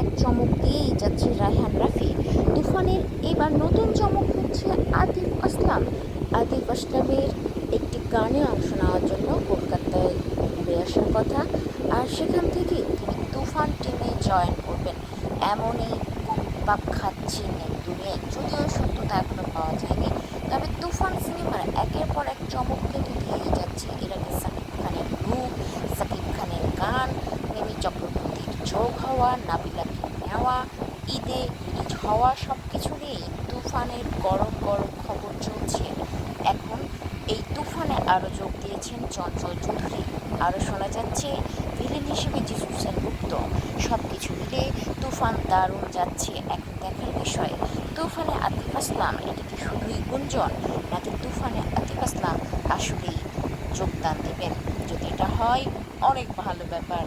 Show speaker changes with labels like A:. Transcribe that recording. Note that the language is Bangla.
A: এক চমক দিয়েই যাচ্ছে রায়হান রাফি। তুফানের এবার নতুন চমক হচ্ছে আতিফ আসলাম। আতিফ আসলামের একটি গানে অংশ নেওয়ার জন্য কলকাতায় ঘুরে আসার কথা, আর সেখান থেকেই তিনি তুফান টিমে জয়েন করবেন এমনই পাক খাচ্ছেন দুনিয়ায়, যদিও সত্যতা এখনো পাওয়া যায়নি। তবে তুফান সিনেমার একের পর এক চমক কিন্তু দিয়েই যাচ্ছে। এর আগে সাকিব খানের রূপ, সাকিব খানের গান, মিমি চক্রবর্তীর যোগ হওয়া, নাবিলাকে নেওয়া, ঈদে রিলিজ হওয়া, সব কিছু নিয়েই তুফানের গরম গরম খবর চলছে। এখন এই তুফানে আরও যোগ দিয়েছেন চঞ্চল চৌধুরী। আরও শোনা যাচ্ছে ভিলেন হিসেবে যিশু সেনগুপ্ত। সব কিছু মিলে তুফান দারুণ যাচ্ছে। এখন দেখার বিষয়, তুফানে আতিফ আসলাম এটা কি শুধুই গুঞ্জন, নাকি তুফানে আতিফ আসলাম আসলেই যোগদান দেবেন? যদি এটা হয়, অনেক ভালো ব্যাপার।